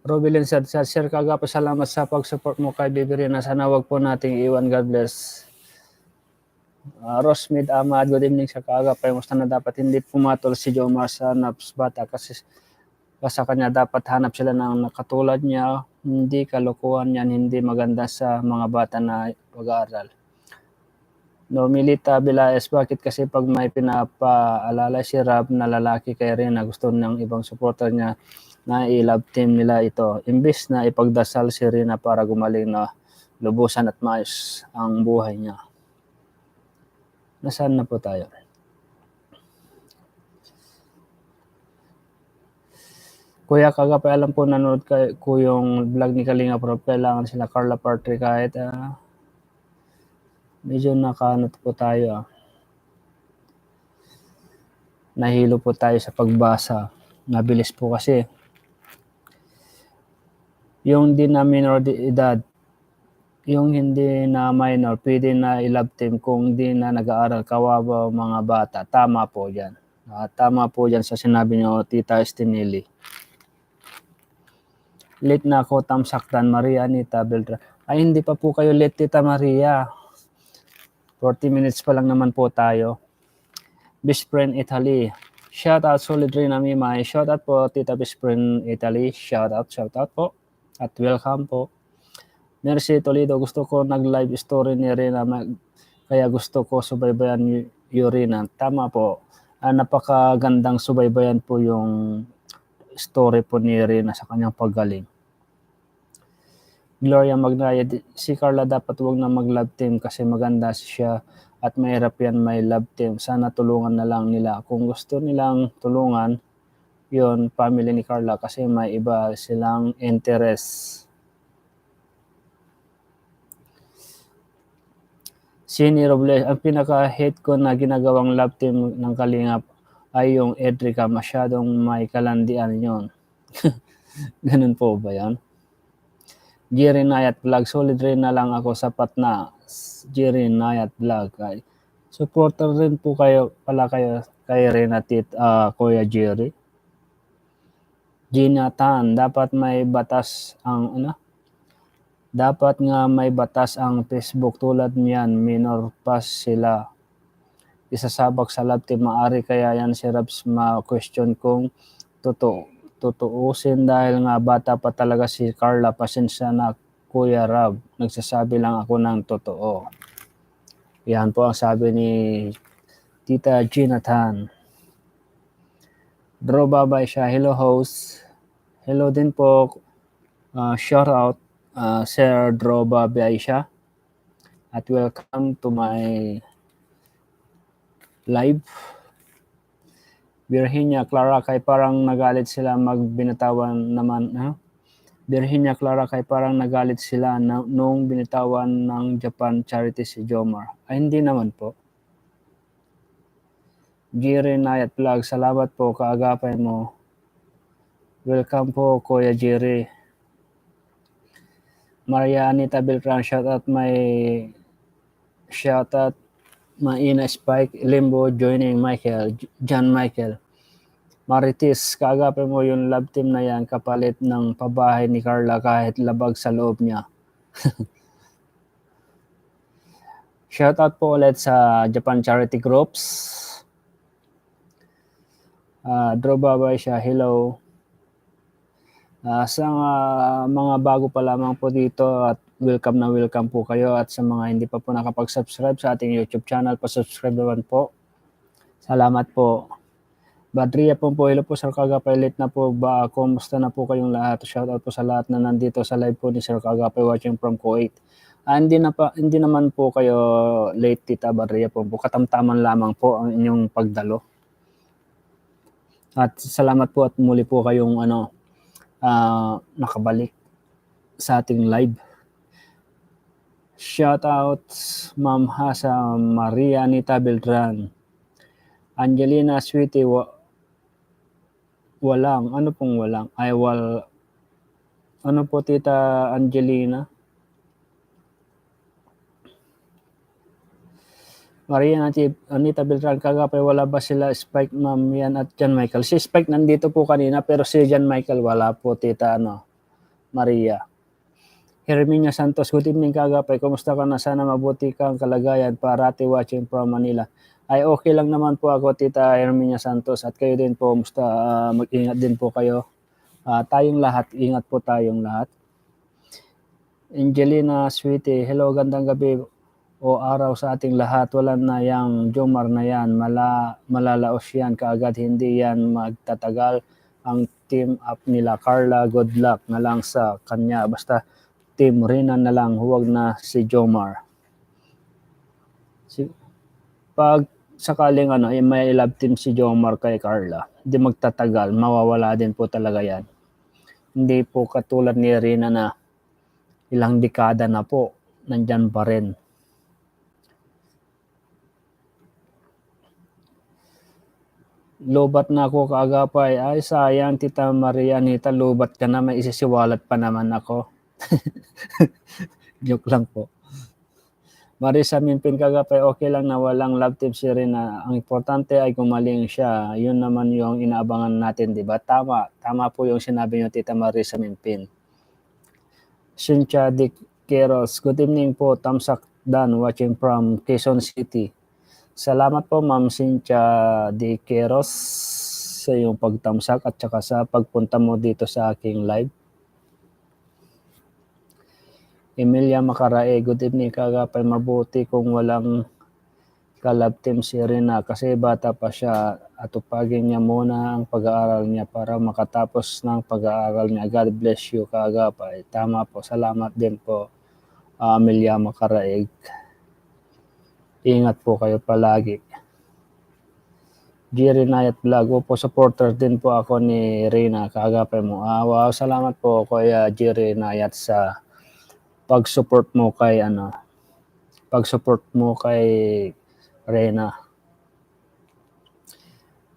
Speaker 1: Robilin said, Sir Kaagapay, salamat sa pag-support mo kay Bibi Rina. Sana wag po nating iwan. God bless. Rosmid Ahmad, good evening sa Kaagapay. Musta na dapat hindi pumatol si Jomar sa Naps Bata kasi sa kanya dapat hanap sila ng nakatulad niya. Hindi kalokohan yan, hindi maganda sa mga bata na pag-aaral. Normilita Bilaes, bakit kasi pag may pinapaalala si Rab na lalaki kay Rina, gusto ng ibang supporter niya na i-love team nila ito. Imbis na ipagdasal si Rina para gumaling na lubusan at maayos ang buhay niya. Nasaan na po tayo? Kuya Kaagapay, alam po nanonood ko yung vlog ni Kalinga Prab, kailangan sila Carla Partry kahit medyo nakaanot po tayo. Nahilo po tayo sa pagbasa. Nabilis po kasi. Yung di na minor de edad, yung hindi na minor, pwede na i-love team kung di na nag-aaral, kawawa mga bata. Tama po yan. Tama po yan sa sinabi niyo, Tita Estinelli. Late na ako, tamsaktan, Maria Anita Beltran. Ay, hindi pa po kayo late, Tita Maria. 40 minutes pa lang naman po tayo. Best Friend Italy. Shout out Solid Rina Mimay. Shout out po, Tita Best Friend Italy. Shout out po. At welcome po. Mercy Toledo, gusto ko nag-live story ni Rina, kaya gusto ko subaybayan yung Rina. Tama po. Napakagandang subaybayan po yung story po ni Rina sa kanyang paggaling. Gloria Magnaya, si Carla dapat wag na mag-love team kasi maganda siya at mahirap yan may love team. Sana tulungan na lang nila. Kung gusto nilang tulungan, yon family ni Carla kasi may iba silang interest. Sini Robles, ang pinaka-hate ko na ginagawang love team ng Kalingap ay yung Edrica, masyadong may kalandian yon. Ganun po ba yan? Jerry Nayat Vlog, solid rin na lang ako, sapat na. Jerry Nayat Vlog. Supporter rin po kayo kay Renatit, Kuya Jerry. Gina Tan, dapat may batas ang dapat nga may batas ang Facebook tulad niyan, minor pass sila. Isasabak sa love team, maari kaya yan si Rabs ma-question kung tutuusin dahil nga bata pa talaga si Carla. Pasensya na Kuya Rab, nagsasabi lang ako ng totoo. Yan po ang sabi ni Tita Gina Tan. Draw babay siya. Hello host. Hello din po. Shout out Sir Draw babay siya. At welcome to my live. Virginia Clara, kay parang nagalit sila magbinatawan naman. Virginia Clara, kay parang nagalit sila nung binitawan ng Japan charity si Jomar. Ay, hindi naman po. Jerry Nayat Vlog, salamat po, kaagapay mo. Welcome po, Kuya Jerry. Maria Anita Beltran, shout out Maina Spike, Limbo, joining Michael, John Michael. Marites, kaagapay mo yung love team na yan, kapalit ng pabahay ni Carla kahit labag sa loob niya. Shout out po ulit sa Japan Charity Groups. Draw babay siya, hello. Sa mga bago pa lamang po dito at welcome na welcome po kayo, at sa mga hindi pa po nakapag-subscribe sa ating YouTube channel, pa-subscribe naman po. Salamat po. Badria po, hello po Sir Kagapay, late na po ba? Kumusta na po kayong lahat? Shoutout po sa lahat na nandito sa live po ni Sir Kagapay watching from Kuwait. Hindi naman po kayo late, Tita Badria po. Katamtaman lamang po ang inyong pagdalo. At salamat po at muli po kayong nakabalik sa ating live. Shoutout Ma'am Hasa, Maria Anita Beltran, Angelina Sweetie, walang, ano pong walang? Ano po Tita Angelina? Maria Anita Beltran, Kagapay, wala ba sila Spike, Ma'am yan at John Michael? Si Spike nandito po kanina, pero si John Michael wala po, Tita Maria. Herminia Santos, good evening Kagapay, kumusta ka na? Sana mabuti kang kalagayan, parati watching from Manila. Ay okay lang naman po ako, Tita Herminia Santos, at kayo din po, kumusta? Mag-ingat din po kayo. Tayong lahat, ingat po tayong lahat. Angelina Sweetie, hello, gandang gabi o araw sa ating lahat. Wala na yang Jomar na yan, malalaos yan kaagad, hindi yan magtatagal ang team up nila. Carla, good luck na lang sa kanya, basta Team Rina na lang, huwag na si Jomar. Pag sakaling may love team si Jomar kay Carla, hindi magtatagal, mawawala din po talaga yan. Hindi po katulad ni Rina na ilang dekada na po, nandyan pa rin. Lobat na ako Kagapay. Ay sayang, Tita Maria Anita, lobat ka na, may isisiwalat pa naman ako. Joke lang po. Marisa Minpin, Kagapay, okay lang na walang love team si Rina. Ang importante ay gumaling siya. Yun naman yung inaabangan natin, di ba? Tama po yung sinabi niyo, Tita Marisa Minpin. Cynthia Dick Queros, good evening po. Tamsak Dan, watching from Quezon City. Salamat po Ma'am Cynthia Dick Queros sa iyong pagtamsak at saka sa pagpunta mo dito sa aking live. Emilia Macarae, good evening Kagapay, mabuti kung walang kalab team si Rina kasi bata pa siya, atupagin niya muna ang pag-aaral niya para makatapos ng pag-aaral niya. God bless you Kagapay. Tama po, salamat din po Emilia Macarae. Ingat po kayo palagi. Jerry Nayat Vlog, po supporter din po ako ni Rina Kagapay mo. Wow, salamat po Kuya Jerry Nayat sa pag-support mo kay Rina.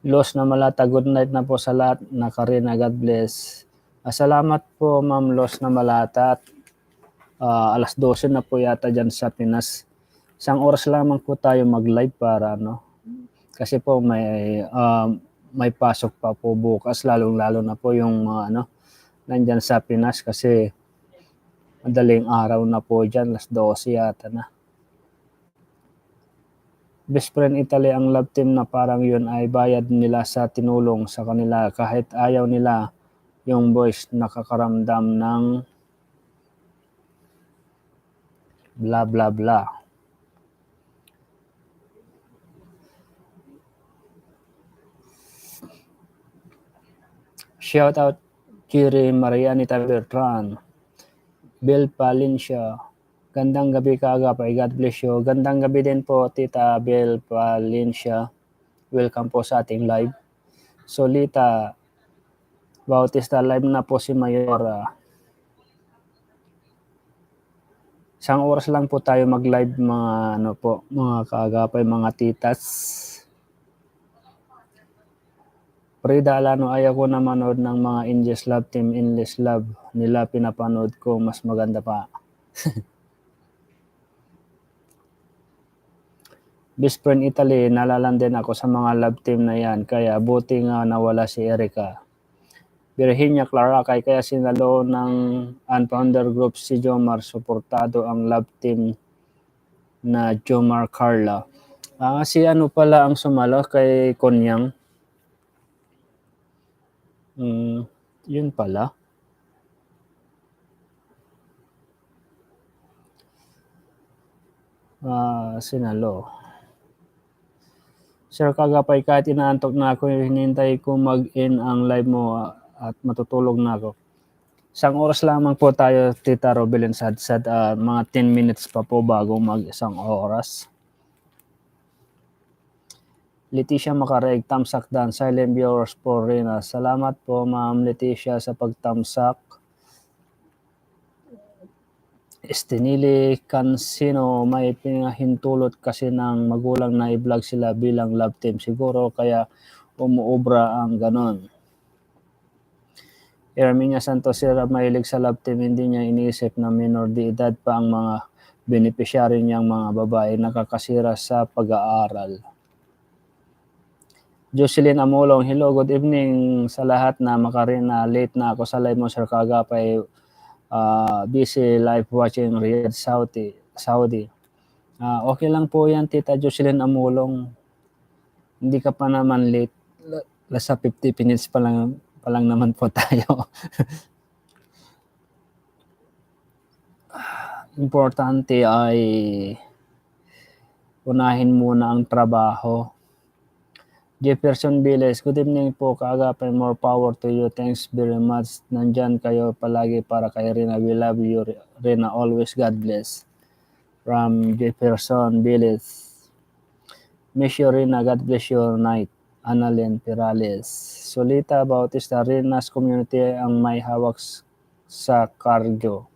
Speaker 1: Los na Malata, good night na po sa lahat. Nakarina, God bless. Salamat po Ma'am Los na Malata. Alas 12 na po yata dyan sa Pinas. Isang oras lamang po tayo mag-live para kasi po may pasok pa po bukas, lalong-lalo na po yung nandyan sa Pinas kasi madaling araw na po dyan, alas 12 yata na. Best Friend Italy, ang love team na parang yun ay bayad nila sa tinulong sa kanila kahit ayaw nila yung boys nakakaramdam ng bla bla bla. Shout out Kiri Marianita Bertran, Bill Palencia. Gandang gabi Kagapay, God bless you. Gandang gabi din po Tita Bill Palencia. Welcome po sa ating live. Solita Bautista, live na po si Mayora. Isang oras lang po tayo mag-live mga Kagapay, mga titas. Frida Alano, ayaw ko na manood ng mga Indies Love Team, Endless Love nila, pinapanood ko, mas maganda pa. Best Friend Italy, nalalan din ako sa mga love team na yan, kaya buti nga nawala si Erica. Virginia Clara, kaya sinalo ng unfounder group si Jomar, suportado ang love team na Jomar Carla. Si pala ang sumalo kay Konyang. Yun pala. Sinalo. Sir Kagapay, kahit inaantok na ako, hinihintay ko mag-in ang live mo at matutulog na ako. Isang oras lamang po tayo, Tita Robelyn Sadsad. Mga 10 minutes pa po bago mag-isang oras. Leticia Macareg, tamsak dan, silent viewers po rin. Salamat po, Ma'am Leticia, sa pagtamsak. Estinili Cansino, may pinahintulot kasi ng magulang na i-vlog sila bilang love team. Siguro kaya umuobra ang ganon. Erminia Santos, Sira, mahilig sa love team, hindi niya iniisip na minor de edad pa ang mga beneficiary niyang mga babae, nakakasira sa pag-aaral. Jocelyn Amolong, hello, good evening sa lahat na makarina. Late na ako sa live mo, Sir Kagapay. Busy live watching Riyadh, Saudi. Okay lang po yan, Tita Jocelyn Amolong. Hindi ka pa naman late. Nasa 50 minutes pa lang naman po tayo. Importante ay unahin muna ang trabaho. Jefferson Viles, good evening po, Kaagapay, more power to you. Thanks very much. Nandyan kayo palagi para kay Rina. We love you, Rina, always. God bless. From Jefferson Viles. Miss you, Rina. God bless your night. Annalyn Perales. Solita Bautista, Rina's community ang may hawak sa cardio.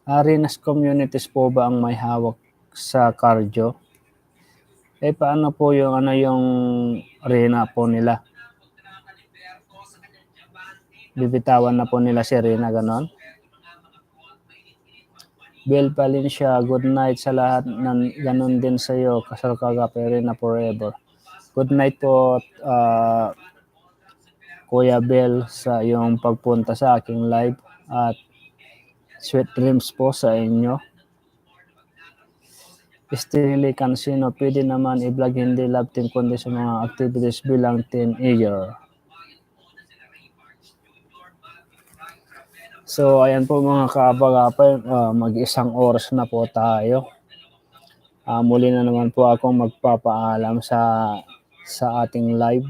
Speaker 1: Rina's communities po ba ang may hawak sa cardio? Paano po yung Rina po nila? Bibitawan na po nila si Rina, ganon? Bel Palencia, good night sa lahat. Ganon din sa iyo, Kasal Kagapay, Rina forever. Good night po, Kuya Bel, sa iyong pagpunta sa aking live at sweet dreams po sa inyo. Stanley Cansino, pwede naman i-vlog hindi love team kundi sa mga activities bilang teenager. So ayan po mga kaabagapay, mag-isang oras na po tayo. Muli na naman po akong magpapaalam sa ating live.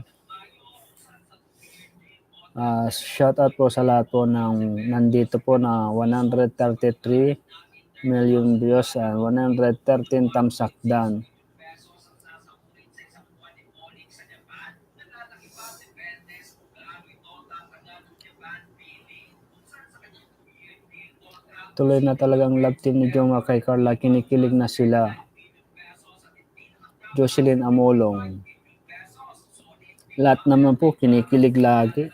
Speaker 1: Shout out po sa lahat po ng nandito po na 133 million views and 113 tamsak dan. Tuloy na talagang love team ni Joma kay Carla, kinikilig na sila. Jocelyn Amolong. Lahat naman po kinikilig lagi.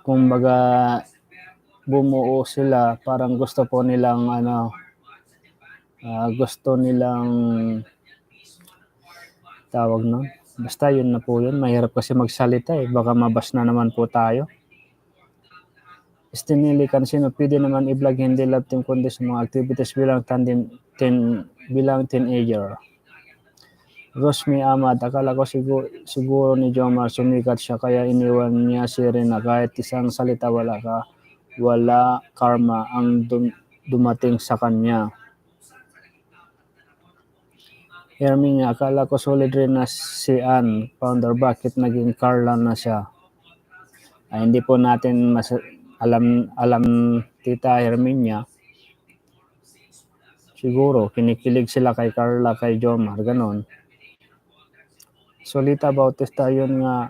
Speaker 1: Kumbaga bumuo sila, parang gusto po nilang tawag nun. Basta yun na po yun. Mahirap kasi magsalita baka mabas na naman po tayo. Stanley Cansino, pwede naman i-vlog hindi love team kundi sa mga activities bilang teenager. Rosmi Ahmad, akala ko siguro ni Jomar sumikat siya kaya iniwan niya si Rina. Kahit isang salita wala karma ang dumating sa kanya. Herminia, akala ko solid rin na si Ann Founder, bakit naging Carla na siya? Hindi po natin alam Tita Herminia. Siguro kinikilig sila kay Carla, kay Jomar, ganon. Solita Bautista, yun nga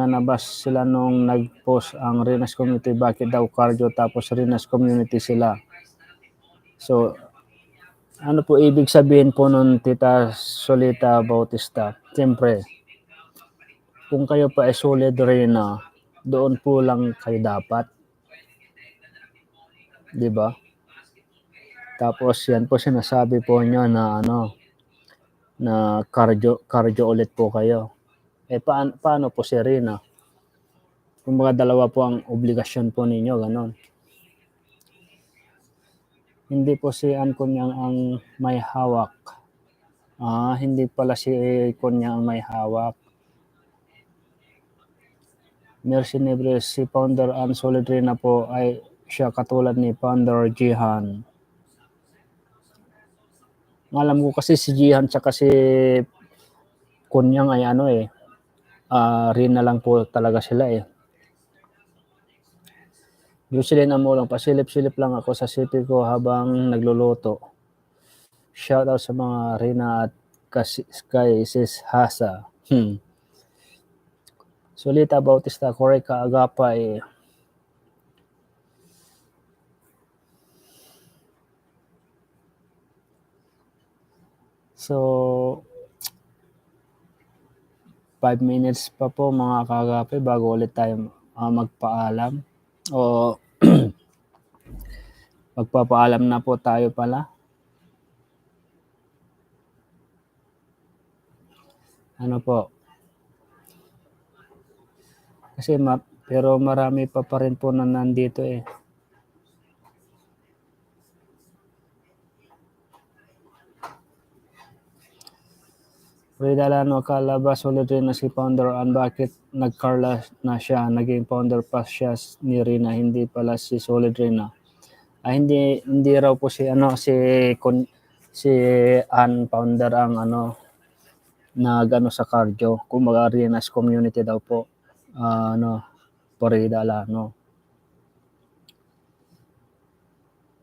Speaker 1: nabas sila nung nag-post ang Rina's community, bakit daw cardio tapos Rina's community sila. So, ano po ibig sabihin po nun, Tita Solita Bautista? Siyempre, kung kayo pa ay solid Rina, doon po lang kayo dapat. Diba? Tapos yan po sinasabi po nyo na na cardio ulit po kayo. Paano po si Rina? Kumbaga dalawa po ang obligasyon po ninyo, ganon. Hindi po si Ann Kunyang ang may hawak. Hindi pala si Kunyang ang may hawak. Mercenaries, si Founder Ann Solid Reyna po ay siya katulad ni Founder Jihan. Alam ko kasi si Jihan tsaka si Kunyang ay Reyna lang po talaga sila eh. Jocelyn Amolong, pasilip-silip lang ako sa city ko habang nagluluto. Shoutout sa mga Reyna at kay Sis Hasa. Solita Bautista, Corey Kaagapay. So, 5 minutes pa po mga kaagapay bago ulit tayo magpaalam. O magpapaalam na po tayo pala. Ano po? Kasi pero marami pa rin po na nandito eh. Redalano, kalaba solid rin na si Founder Ann. Bakit nagkarla na siya? Naging founder pa siya ni Reyna, hindi pala si Solid Reyna. Hindi raw po si Ann Founder ang nag sa cardio. Kumbaga Reyna's community daw po. Redalano.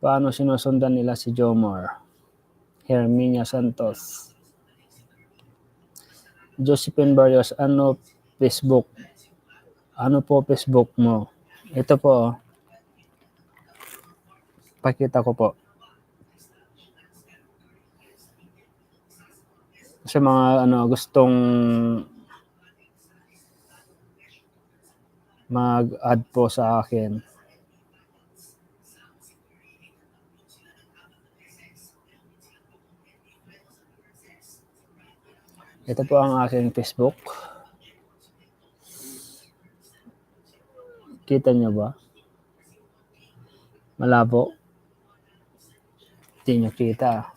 Speaker 1: Paano sinusundan nila si Jomar? Herminia Santos. Josephine Barrios, Facebook? Ano po Facebook mo? Ito po. Pakita ko po. Sa mga gustong mag-add po sa akin. Ito po ang aking Facebook. Kita nyo ba? Malabo? Hindi nyo kita.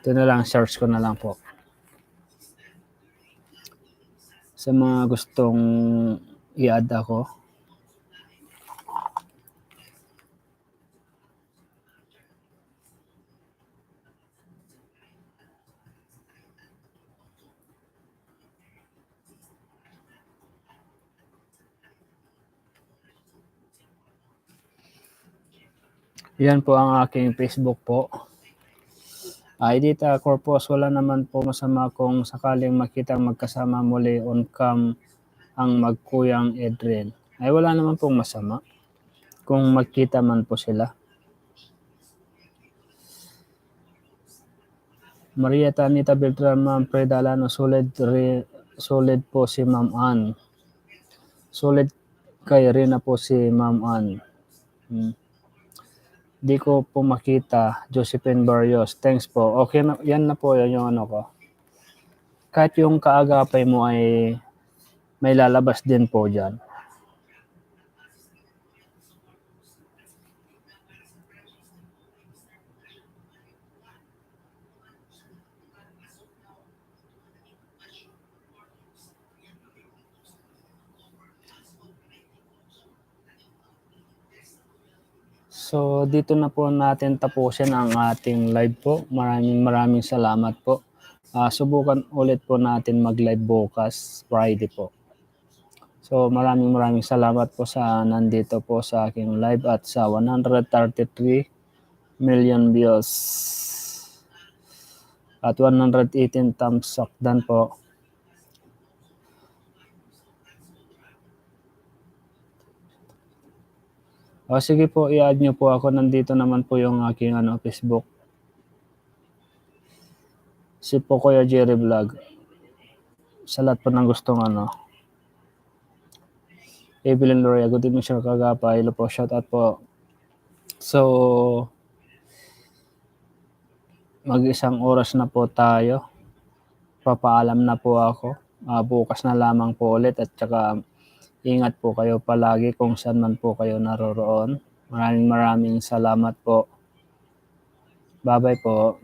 Speaker 1: Ito na lang, search ko na lang po. Sa mga gustong i-add ako. Yan po ang aking Facebook po. Edita Corpus, wala naman po masama kung sakaling makitang magkasama muli on cam ang magkuyang Edrin. Ay wala naman pong masama kung magkita man po sila. Maria Tanita Beltran, Ma'am Predalano, solid po si Ma'am Ann. Solid kay Reyna po si Ma'am Ann. Di ko po makita. Josephine Barrios, thanks po. Okay na, yan na po yan yung ko. Kahit yung kaagapay mo ay may lalabas din po dyan. So, dito na po natin tapusin ang ating live po. Maraming salamat po. Subukan ulit po natin mag-live bukas, Friday po. So, maraming salamat po sa nandito po sa aking live at sa 133 million views. At 118 thumbs up dan po. Sige po, i-add nyo po ako. Nandito naman po yung aking Facebook. Si po Kuya Jerry Vlog. Sa lahat po ng gustong Evelyn Loria, good evening sir Kagapa. Hello po, shout out po. So, mag-isang oras na po tayo. Papaalam na po ako. Bukas na lamang po ulit at saka ingat po kayo palagi kung saan man po kayo naroroon. Maraming salamat po. Bye-bye po.